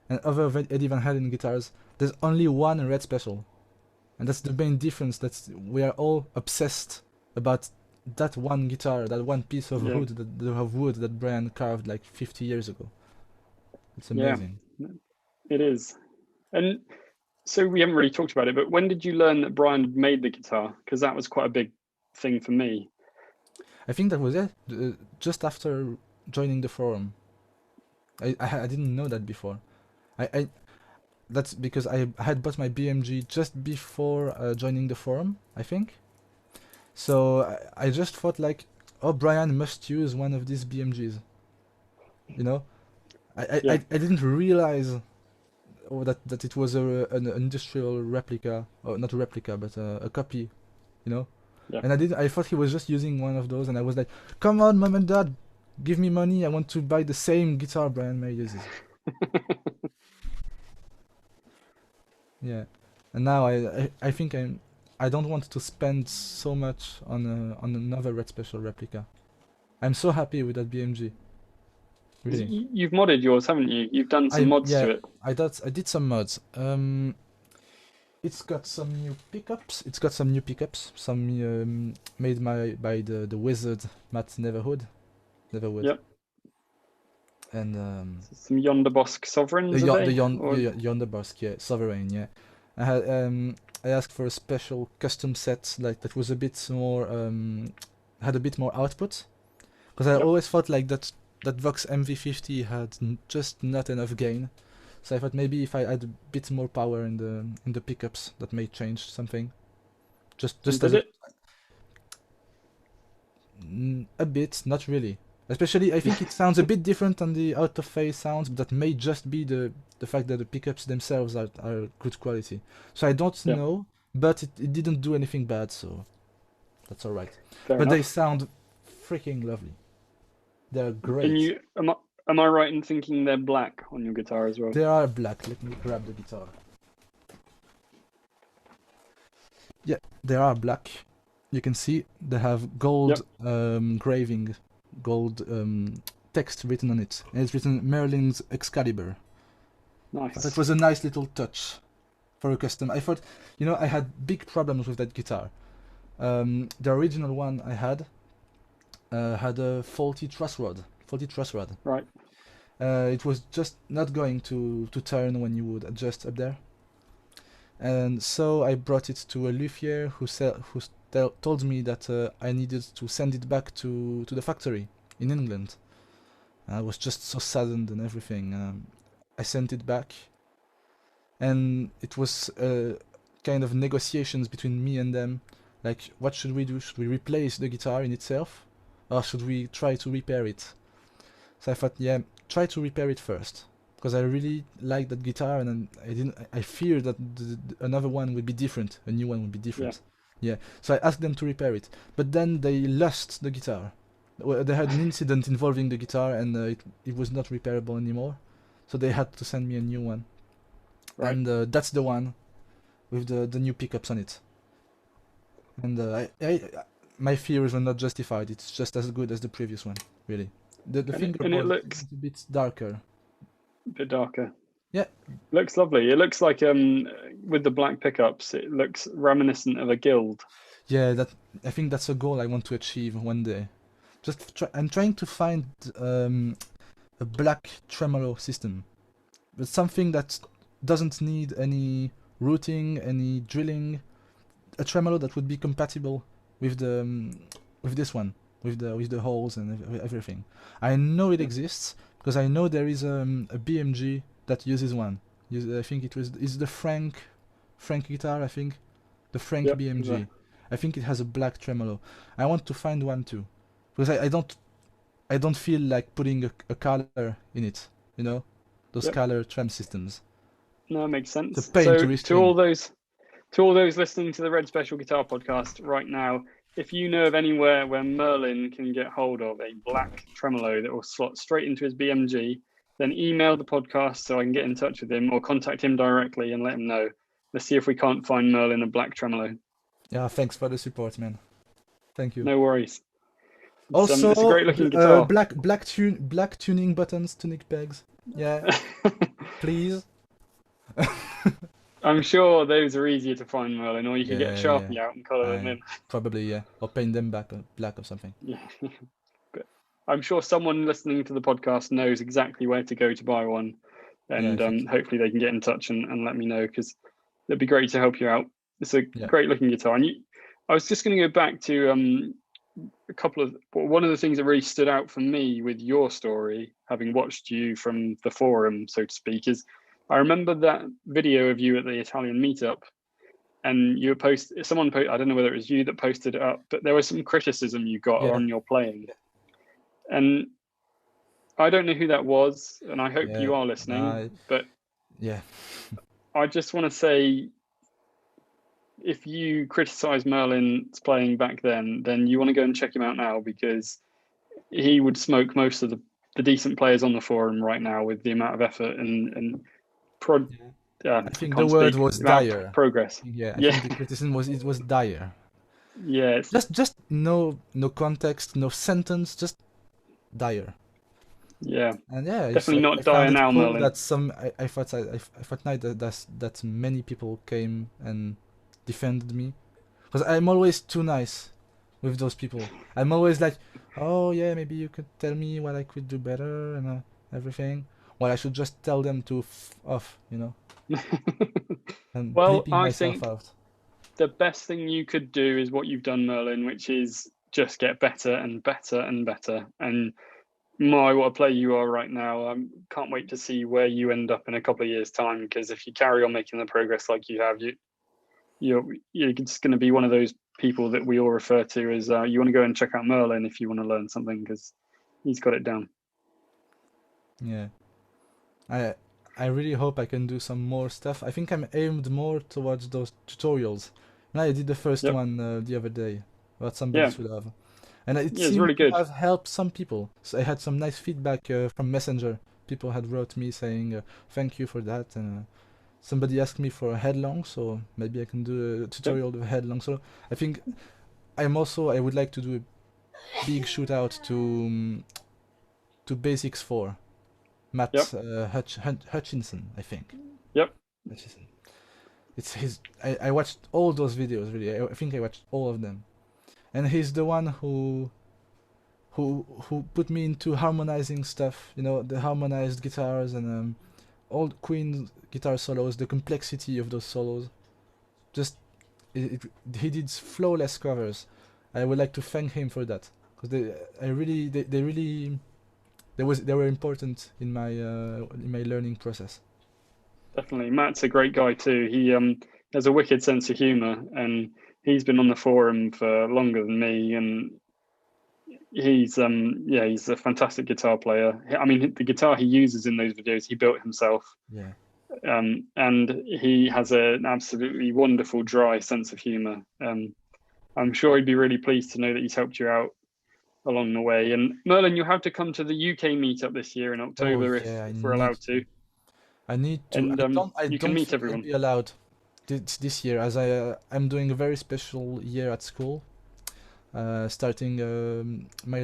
other Eddie Van Halen guitars. There's only one Red Special, and that's the main difference. We are all obsessed about that one guitar, that one piece of Yeah. wood that Brian carved like 50 years ago. It's Yeah. amazing. It is. And so we haven't really talked about it, but when did you learn that Brian had made the guitar? Because that was quite a big thing for me. I think that was it. Just after joining the forum, I didn't know that before. I That's because I had bought my BMG just before joining the forum, I think. So I just thought like, oh, Brian must use one of these BMGs. You know, Yeah. I didn't realize that it was an industrial replica, or not a replica, but a copy. You know. Yeah. And I thought he was just using one of those, and I was like, come on, mom and dad, give me money. I want to buy the same guitar Brian May uses. Yeah, and now I think I don't want to spend so much on another Red Special replica. I'm so happy with that BMG. Really. You've modded yours, haven't you? You've done some mods to it. I did some mods. It's got some new pickups. Some made by the wizard Matt Neverwood. Yep. And Some Yonder Bosk sovereigns. the Are they? Yonder Bosk, yeah, Sovereign, yeah. I asked for a special custom set like that was a bit more had a bit more output, because I Yep. always thought like that Vox MV50 had just not enough gain. So I thought maybe if I add a bit more power in the pickups, that may change something. Just Did as it? a bit, not really. Especially, I think it sounds a bit different on the out of phase sounds, but that may just be the fact that the pickups themselves are good quality. So I don't Yeah. know, but it didn't do anything bad, so that's alright. Fair But enough. they sound freaking lovely. They're great. And you am I right in thinking they're black on your guitar as well? They are black. Let me grab the guitar. Yeah, they are black. You can see they have gold graving, gold text written on it. And it's written Merlin's Excalibur. Nice. That was a nice little touch for a custom. I thought, I had big problems with that guitar. The original one I had a faulty truss rod. Right. It was just not going to turn when you would adjust up there. And so I brought it to a luthier who told me that I needed to send it back to the factory in England. I was just so saddened and everything. I sent it back, and it was kind of negotiations between me and them. Like, what should we do? Should we replace the guitar in itself, or should we try to repair it? So I thought, yeah, try to repair it first, because I really like that guitar, and I fear that another one would be different, a new one would be different. Yeah. So I asked them to repair it, but then they lost the guitar. They had an incident involving the guitar, and it was not repairable anymore. So they had to send me a new one. Right. And that's the one with the new pickups on it. And my fears were not justified. It's just as good as the previous one, really. The fingerboard it looks is a bit darker. a bit darker. Yeah. Looks lovely. It looks like with the black pickups, it looks reminiscent of a guild. Yeah, I think that's a goal I want to achieve one day. I'm trying to find a black tremolo system, but something that doesn't need any routing, any drilling. A tremolo that would be compatible with this one, with the holes and everything. I know it exists because I know there is a BMG that uses one. I think it's the Frank guitar. I think the Frank BMG. Yeah. I think it has a black tremolo. I want to find one too, because I don't feel like putting a color in it. Those color trem systems. No, it makes sense. The pain to to all those listening to the Red Special Guitar podcast right now, if you know of anywhere where Merlin can get hold of a black tremolo that will slot straight into his BMG, then email the podcast so I can get in touch with him, or contact him directly and let him know. Let's see if we can't find Merlin a black tremolo. Yeah, thanks for the support, man. Thank you. No worries. Also, it's a great looking guitar. black tuning buttons, tunic pegs. Yeah, please. I'm sure those are easier to find, Merlin, or you could get Sharpie out and colour them in. Probably, yeah. Or paint them black or something. Yeah. But I'm sure someone listening to the podcast knows exactly where to go to buy one. And hopefully they can get in touch and let me know, because it'd be great to help you out. It's a great looking guitar. And I was just going to go back to one of the things that really stood out for me with your story, having watched you from the forum, so to speak, is I remember that video of you at the Italian meetup, and you someone I don't know whether it was you that posted it up, but there was some criticism you got on your playing. And I don't know who that was, and I hope you are listening, but I just want to say, if you criticize Merlin's playing back then you want to go and check him out now, because he would smoke most of the decent players on the forum right now with the amount of effort and I think the word was dire. Progress. I think the criticism was dire. Yeah. Just no context, no sentence, just dire. Yeah. And definitely not dire now, cool Merlin. That I thought night that many people came and defended me, because I'm always too nice with those people. I'm always like, oh yeah, maybe you could tell me what I could do better and everything. Well, I should just tell them to off, and well, I myself think out. The best thing you could do is what you've done, Merlin, which is just get better and better and better. And what a player you are right now. I can't wait to see where you end up in a couple of years' time, because if you carry on making the progress like you have, you're just going to be one of those people that we all refer to as you want to go and check out Merlin if you want to learn something, because he's got it down. Yeah. I really hope I can do some more stuff. I think I'm aimed more towards those tutorials. And I did the first one the other day, what somebody should have. And it seemed really good. to have helped some people. So I had some nice feedback from Messenger. People had wrote me saying thank you for that. And somebody asked me for a headlong, so maybe I can do a tutorial of a headlong. So I think I would like to do a big shoot out to Basics 4. Matt Hutchinson, I think. Yep. Hutchinson. It's his. I watched all those videos. Really, I think I watched all of them, and he's the one who put me into harmonizing stuff. The harmonized guitars and all Queen guitar solos. The complexity of those solos. Just he did flawless covers. I would like to thank him for that, because they were important in my learning process. Definitely, Matt's a great guy too. He has a wicked sense of humor, and he's been on the forum for longer than me. And he's a fantastic guitar player. I mean, the guitar he uses in those videos he built himself. Yeah. And he has an absolutely wonderful, dry sense of humor. I'm sure he'd be really pleased to know that he's helped you out along the way. And Merlin, you have to come to the UK meetup this year in October if we're allowed to. I need to. And I can don't meet think everyone. I'll be allowed this year, as I'm doing a very special year at school. Starting my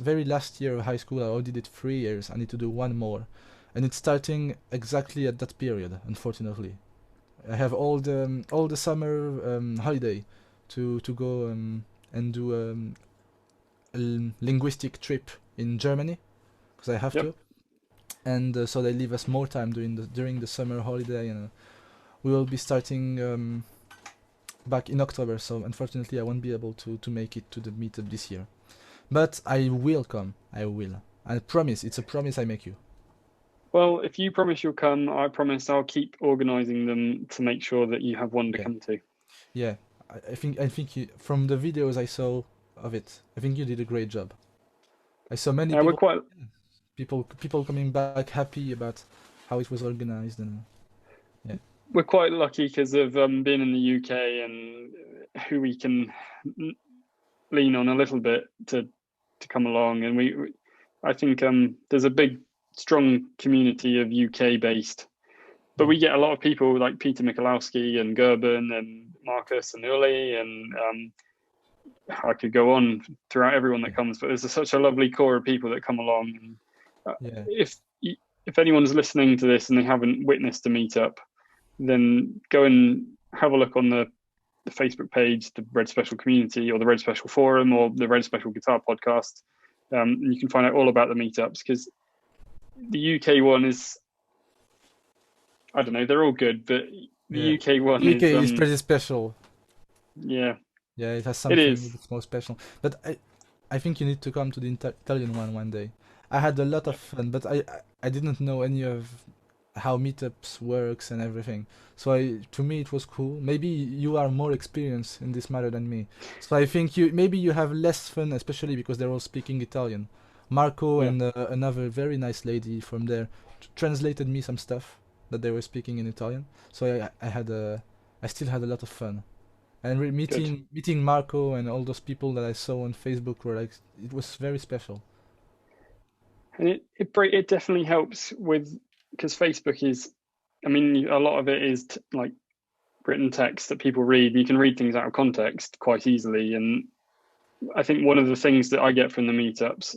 very last year of high school. I already did 3 years. I need to do 1 more, and it's starting exactly at that period. Unfortunately, I have all the summer holiday to go and do a linguistic trip in Germany, because I have to. And so they leave us more time during the summer holiday, and we will be starting back in October. So unfortunately, I won't be able to make it to the meetup this year, but I will come. I will. I promise. It's a promise I make you. Well, if you promise you'll come, I promise I'll keep organising them to make sure that you have one to come to. Yeah, I think you, from the videos I saw of it, I think you did a great job. I saw many people coming back happy about how it was organized, and we're quite lucky because of being in the UK and who we can lean on a little bit to come along. And I think there's a big, strong community of UK based, but we get a lot of people like Peter Michalowski and Gerben and Marcus and Uli, and I could go on throughout everyone that comes, but there's such a lovely core of people that come along. And if anyone's listening to this and they haven't witnessed a meetup, then go and have a look on the Facebook page, the Red Special community, or the Red Special forum, or the Red Special Guitar podcast. And you can find out all about the meetups, because the UK one is, I don't know, they're all good, but the UK one is pretty special. Yeah. Yeah, it has something that's more special. But I think you need to come to the Italian one day. I had a lot of fun, but I didn't know any of how meetups works and everything. So to me it was cool. Maybe you are more experienced in this matter than me. So I think maybe you have less fun, especially because they're all speaking Italian. Marco and another very nice lady from there translated me some stuff that they were speaking in Italian. So I still had a lot of fun. And meeting Marco and all those people that I saw on Facebook were like, it was very special. And it definitely helps with, because Facebook is, I mean, a lot of it is like written text that people read. You can read things out of context quite easily. And I think one of the things that I get from the meetups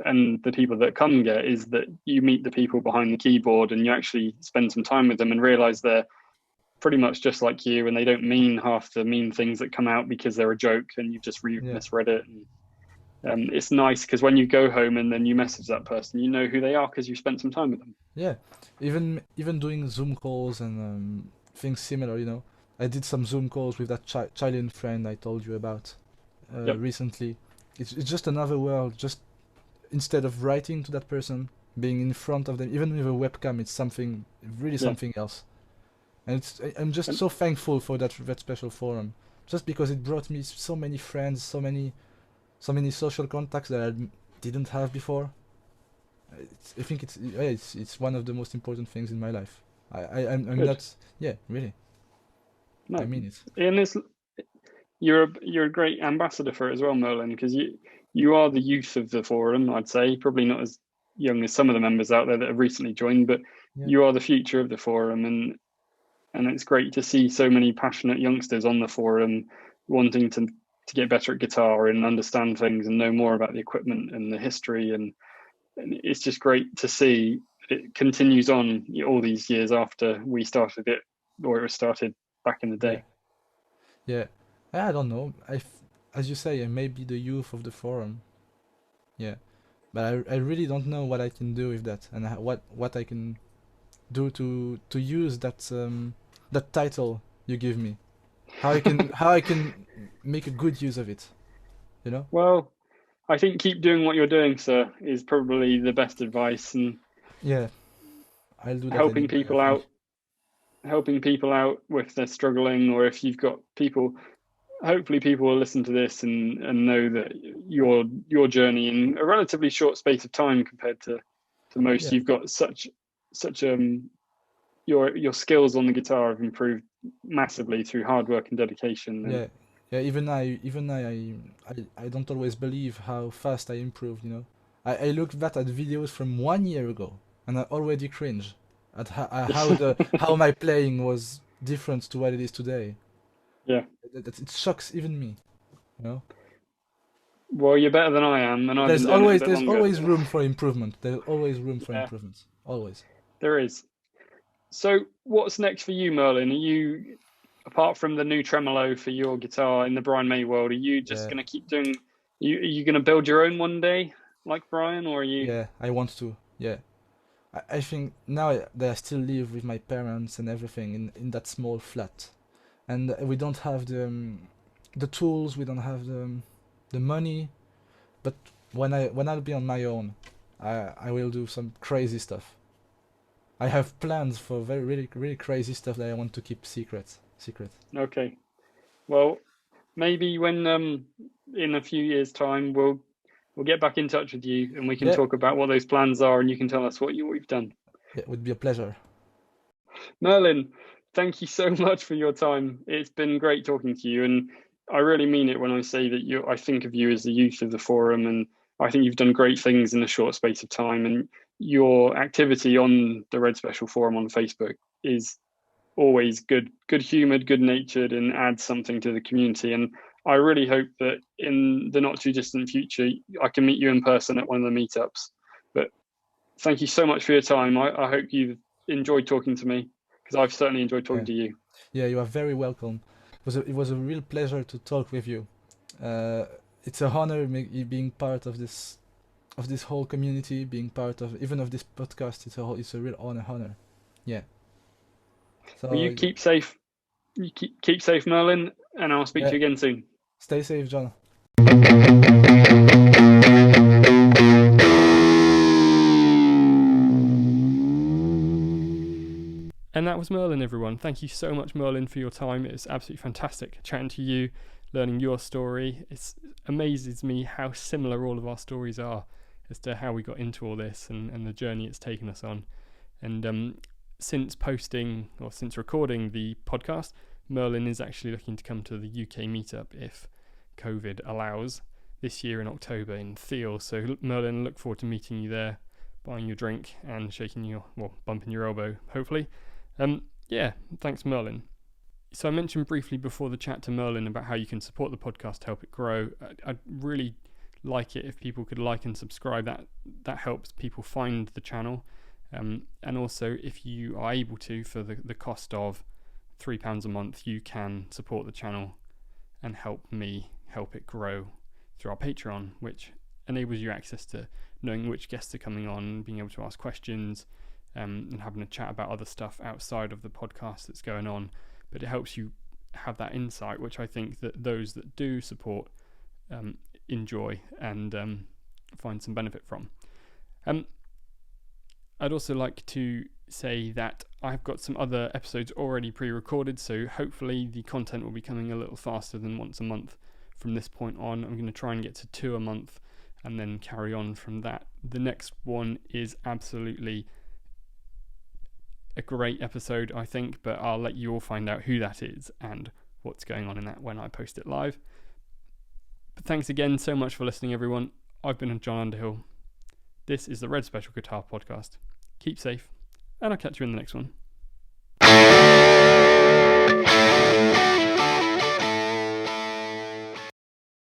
and the people that come get is that you meet the people behind the keyboard and you actually spend some time with them and realize they're pretty much just like you, and they don't mean half the mean things that come out because they're a joke and you've just misread it. And it's nice because when you go home and then you message that person, you know who they are because you spent some time with them. Yeah, even doing Zoom calls and things similar, you know. I did some Zoom calls with that Chilean friend I told you about recently. It's just another world. Just instead of writing to that person, being in front of them, even with a webcam, it's something else. And I'm just so thankful for that special forum, just because it brought me so many friends, so many social contacts that I didn't have before. I think it's one of the most important things in my life. I'm not, really. No, I mean it. And you're a great ambassador for it as well, Merlin, because you are the youth of the forum. I'd say probably not as young as some of the members out there that have recently joined, but you are the future of the forum, and it's great to see so many passionate youngsters on the forum wanting to get better at guitar and understand things and know more about the equipment and the history. And it's just great to see it continues on all these years after we started it, or it was started back in the day. Yeah. I don't know. As you say, I may be the youth of the forum. Yeah. But I really don't know what I can do with that, and what I can do to use that title you give me. How I can make a good use of it, you know? Well, I think keep doing what you're doing, sir, is probably the best advice. And I'll do that. Helping people out if they're struggling, or if you've got people. Hopefully, people will listen to this and know that your journey in a relatively short space of time compared to most. You've got such your skills on the guitar have improved massively through hard work and dedication. Even I don't always believe how fast I improved, you know. I looked back at videos from 1 year ago and I already cringe at how my playing was different to what it is today. It shocks even me, you know. Well, you're better than I am, and there's always room for improvement. There's always room for improvements. Always. There is. So, what's next for you, Merlin? Are you, apart from the new tremolo for your guitar in the Brian May world, are you just going to keep doing? Are you going to build your own one day, like Brian, or are you? Yeah, I want to. Yeah, I think now that I still live with my parents and everything in that small flat, and we don't have the tools, we don't have the money, but when I'll be on my own, I will do some crazy stuff. I have plans for really crazy stuff that I want to keep secret. Okay. Well, maybe when in a few years' time we'll get back in touch with you and we can talk about what those plans are, and you can tell us what you've done. It would be a pleasure. Merlin, thank you so much for your time. It's been great talking to you, and I really mean it when I say that I think of you as the youth of the forum, and I think you've done great things in a short space of time. And your activity on the Red Special forum on Facebook is always good humoured, good natured, and adds something to the community. And I really hope that in the not too distant future, I can meet you in person at one of the meetups. But thank you so much for your time. I hope you've enjoyed talking to me, because I've certainly enjoyed talking to you. Yeah, you are very welcome. It was a real pleasure to talk with you. It's a honor being part of this whole community, being part of even of this podcast. It's a real honor. Yeah. So Well, you keep safe. You keep safe, Merlin, and I'll speak to you again soon. Stay safe, John. And that was Merlin, everyone. Thank you so much, Merlin, for your time. It was absolutely fantastic chatting to you, learning your story. It amazes me how similar all of our stories are as to how we got into all this and the journey it's taken us on. And since recording the podcast, Merlin is actually looking to come to the UK meetup if COVID allows this year in October in Thiel. So Merlin, look forward to meeting you there, buying your drink and bumping your elbow, hopefully. Thanks, Merlin. So I mentioned briefly before the chat to Merlin about how you can support the podcast to help it grow. I'd really like it if people could like and subscribe. That helps people find the channel. And also, if you are able to, for the cost of £3 a month, you can support the channel and help me help it grow through our Patreon, which enables you access to knowing which guests are coming on, being able to ask questions, and having a chat about other stuff outside of the podcast that's going on. But it helps you have that insight, which I think that those that do support enjoy and find some benefit from. I'd also like to say that I've got some other episodes already pre-recorded, so hopefully the content will be coming a little faster than once a month from this point on. I'm going to try and get to 2 a month and then carry on from that. The next one is absolutely a great episode, I think, but I'll let you all find out who that is and what's going on in that when I post it live. But thanks again so much for listening, everyone. I've been John Underhill. This is the Red Special Guitar Podcast. Keep safe, and I'll catch you in the next one.